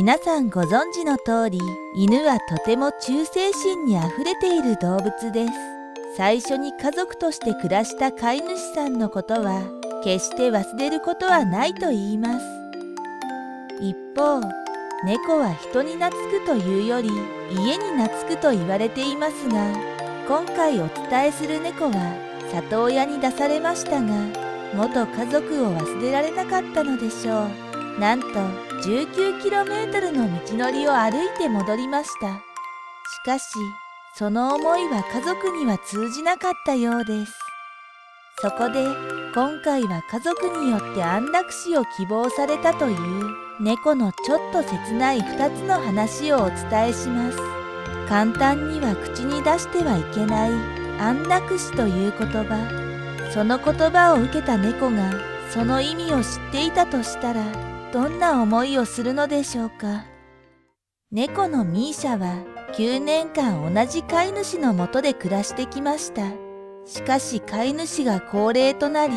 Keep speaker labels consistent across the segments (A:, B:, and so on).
A: 皆さんご存知の通り、犬はとても忠誠心にあふれている動物です。最初に家族として暮らした飼い主さんのことは、決して忘れることはないと言います。一方、猫は人に懐くというより、家に懐くと言われていますが、今回お伝えする猫は、里親に出されましたが、元家族を忘れられなかったのでしょう。なんと 19km の道のりを歩いて戻りました。しかし、その思いは家族には通じなかったようです。そこで、今回は家族によって安楽死を希望されたという猫のちょっと切ない2つの話をお伝えします。簡単には口に出してはいけない安楽死という言葉。その言葉を受けた猫がその意味を知っていたとしたら、どんな思いをするのでしょうか。猫のミーシャは9年間同じ飼い主のもとで暮らしてきました。しかし飼い主が高齢となり、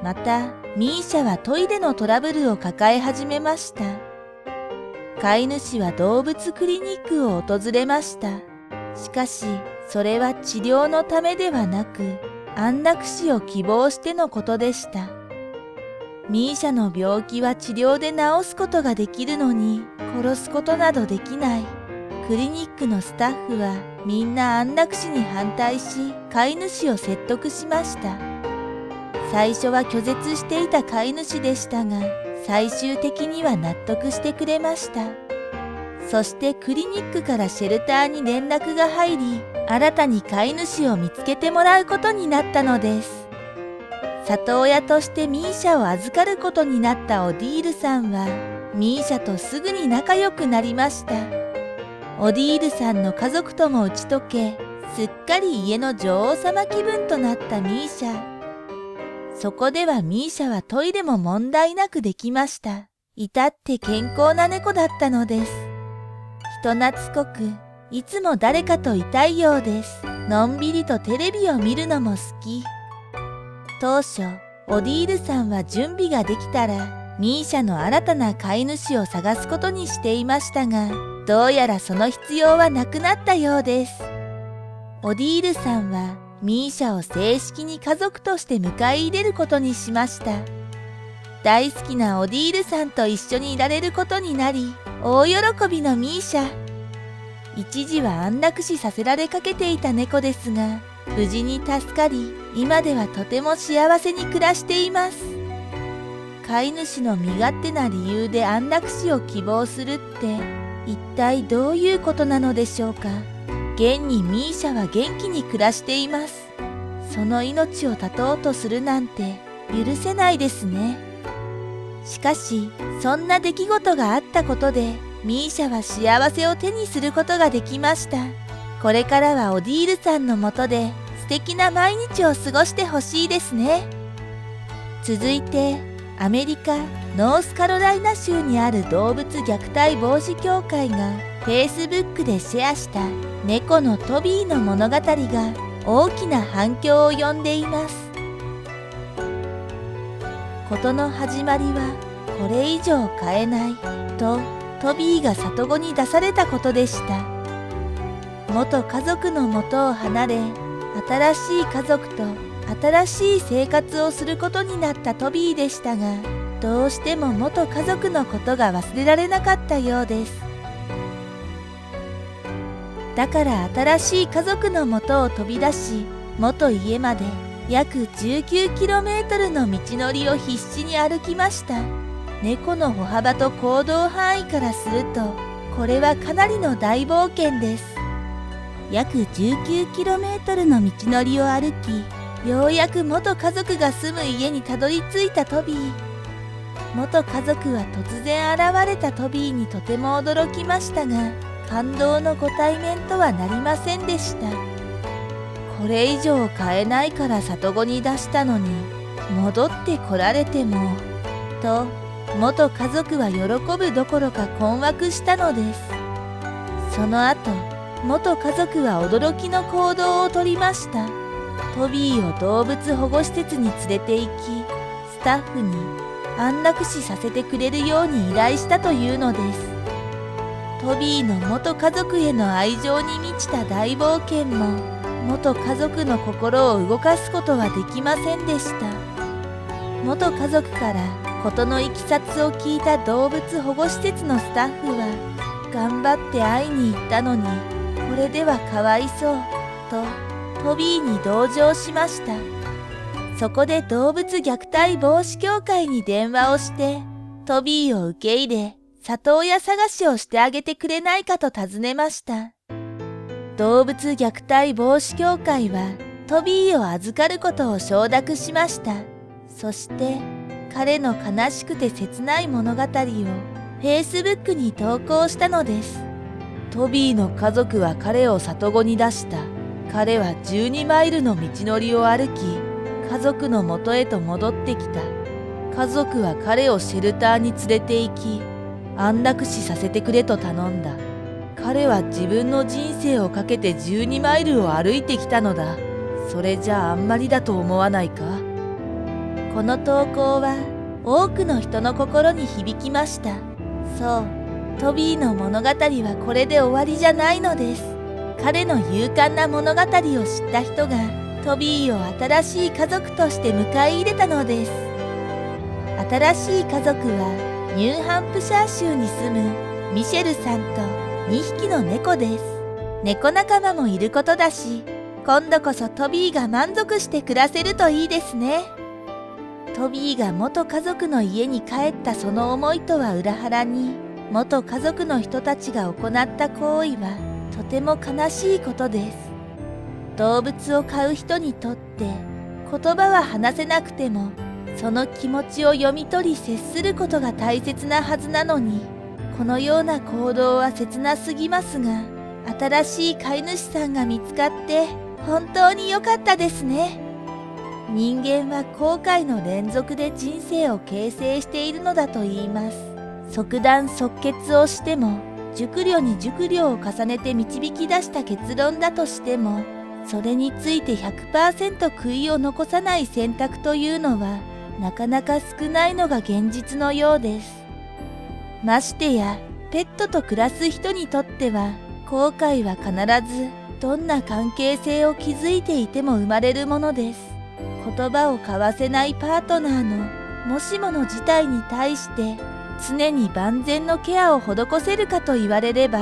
A: またミーシャはトイレのトラブルを抱え始めました。飼い主は動物クリニックを訪れました。しかし、それは治療のためではなく、安楽死を希望してのことでした。ミーシャの病気は治療で治すことができるのに、殺すことなどできない。クリニックのスタッフはみんな安楽死に反対し、飼い主を説得しました。最初は拒絶していた飼い主でしたが、最終的には納得してくれました。そしてクリニックからシェルターに連絡が入り、新たに飼い主を見つけてもらうことになったのです。里親としてミーシャを預かることになったオディールさんは、ミーシャとすぐに仲良くなりました。オディールさんの家族とも打ち解け、すっかり家の女王様気分となったミーシャ。そこではミーシャはトイレも問題なくできました。至って健康な猫だったのです。人懐っこく、いつも誰かといたいようです。のんびりとテレビを見るのも好き。当初、オディールさんは準備ができたら、ミーシャの新たな飼い主を探すことにしていましたが、どうやらその必要はなくなったようです。オディールさんは、ミーシャを正式に家族として迎え入れることにしました。大好きなオディールさんと一緒にいられることになり、大喜びのミーシャ。一時は安楽死させられかけていた猫ですが、無事に助かり、今ではとても幸せに暮らしています。飼い主の身勝手な理由で安楽死を希望するって、一体どういうことなのでしょうか。現にミーシャは元気に暮らしています。その命を絶とうとするなんて許せないですね。しかし、そんな出来事があったことで、ミーシャは幸せを手にすることができました。これからはオディールさんのもとで素敵な毎日を過ごしてほしいですね。続いて、アメリカ・ノースカロライナ州にある動物虐待防止協会が Facebook でシェアした猫のトビーの物語が大きな反響を呼んでいます。事の始まりはこれ以上飼えないとトビーが里子に出されたことでした。元家族の元を離れ、新しい家族と新しい生活をすることになったトビーでしたが、どうしても元家族のことが忘れられなかったようです。だから新しい家族の元を飛び出し、元家まで約 19km の道のりを必死に歩きました。猫の歩幅と行動範囲からすると、これはかなりの大冒険です。約 19km の道のりを歩き、ようやく元家族が住む家にたどり着いたトビー。元家族は突然現れたトビーにとても驚きましたが、感動のご対面とはなりませんでした。これ以上飼えないから里子に出したのに、戻ってこられても、と、元家族は喜ぶどころか困惑したのです。その後、元家族は驚きの行動をとりました。トビーを動物保護施設に連れて行き、スタッフに安楽死させてくれるように依頼したというのです。トビーの元家族への愛情に満ちた大冒険も元家族の心を動かすことはできませんでした。元家族から事のいきさつを聞いた動物保護施設のスタッフは、頑張って会いに行ったのにこれではかわいそうとトビーに同情しました。そこで動物虐待防止協会に電話をしてトビーを受け入れ、里親探しをしてあげてくれないかと尋ねました。動物虐待防止協会はトビーを預かることを承諾しました。そして彼の悲しくて切ない物語を Facebook に投稿したのです。トビーの家族は彼を里子に出した。彼は12マイルの道のりを歩き、家族の元へと戻ってきた。家族は彼をシェルターに連れて行き、安楽死させてくれと頼んだ。彼は自分の人生をかけて12マイルを歩いてきたのだ。それじゃあんまりだと思わないか？この投稿は多くの人の心に響きました。そう、トビーの物語はこれで終わりじゃないのです。彼の勇敢な物語を知った人がトビーを新しい家族として迎え入れたのです。新しい家族はニューハンプシャー州に住むミシェルさんと2匹の猫です。猫仲間もいることだし、今度こそトビーが満足して暮らせるといいですね。トビーが元家族の家に帰ったその思いとは裏腹に、元家族の人たちが行った行為はとても悲しいことです。動物を飼う人にとって言葉は話せなくても、その気持ちを読み取り接することが大切なはずなのに、このような行動は切なすぎますが、新しい飼い主さんが見つかって本当に良かったですね。人間は後悔の連続で人生を形成しているのだと言います。即断即決をしても、熟慮に熟慮を重ねて導き出した結論だとしても、それについて 100% 悔いを残さない選択というのはなかなか少ないのが現実のようです。ましてやペットと暮らす人にとっては、後悔は必ずどんな関係性を築いていても生まれるものです。言葉を交わせないパートナーのもしもの事態に対して常に万全のケアを施せるかと言われれば、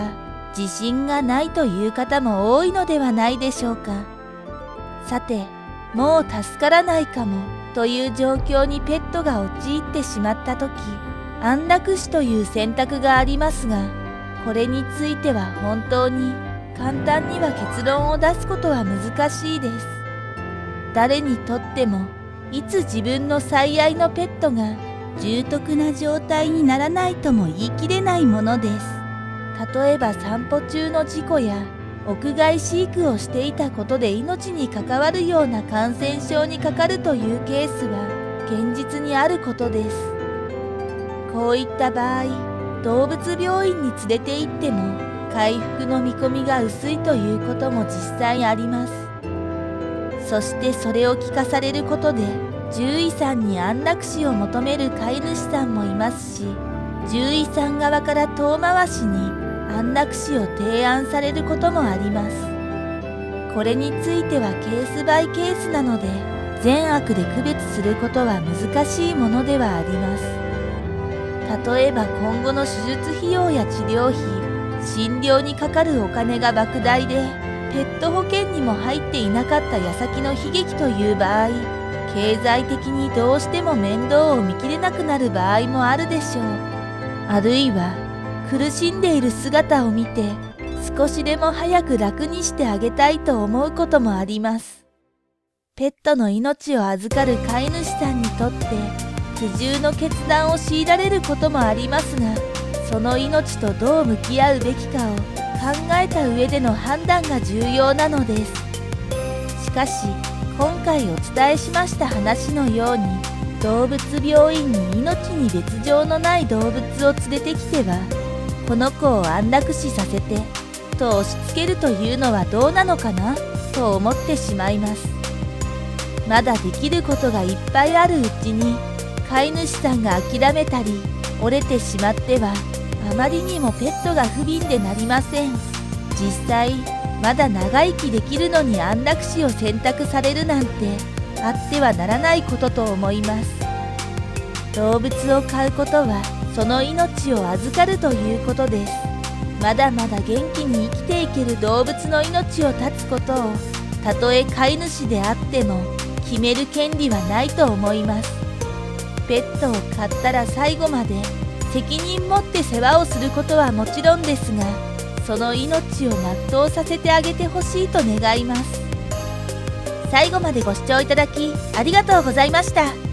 A: 自信がないという方も多いのではないでしょうか。さて、もう助からないかもという状況にペットが陥ってしまったとき、安楽死という選択がありますが、これについては本当に簡単には結論を出すことは難しいです。誰にとってもいつ自分の最愛のペットが重篤な状態にならないとも言い切れないものです。例えば散歩中の事故や屋外飼育をしていたことで命に関わるような感染症にかかるというケースは現実にあることです。こういった場合、動物病院に連れて行っても回復の見込みが薄いということも実際あります。そしてそれを聞かされることで、獣医さんに安楽死を求める飼い主さんもいますし、獣医さん側から遠回しに安楽死を提案されることもあります。これについてはケースバイケースなので、善悪で区別することは難しいものではあります。例えば今後の手術費用や治療費、診療にかかるお金が莫大で、ペット保険にも入っていなかった矢先の悲劇という場合、経済的にどうしても面倒を見きれなくなる場合もあるでしょう。あるいは苦しんでいる姿を見て少しでも早く楽にしてあげたいと思うこともあります。ペットの命を預かる飼い主さんにとって苦渋の決断を強いられることもありますが、その命とどう向き合うべきかを考えた上での判断が重要なのです。しかし今回お伝えしました話のように、動物病院に命に別状のない動物を連れてきては、この子を安楽死させてと押し付けるというのはどうなのかなと思ってしまいます。まだできることがいっぱいあるうちに、飼い主さんが諦めたり折れてしまってはあまりにもペットが不憫でなりません。実際、まだ長生きできるのに安楽死を選択されるなんてあってはならないことと思います。動物を飼うことはその命を預かるということです。まだまだ元気に生きていける動物の命を絶つことを、たとえ飼い主であっても決める権利はないと思います。ペットを飼ったら最後まで責任持って世話をすることはもちろんですが、その命を全うさせてあげてほしいと願います。最後までご視聴いただきありがとうございました。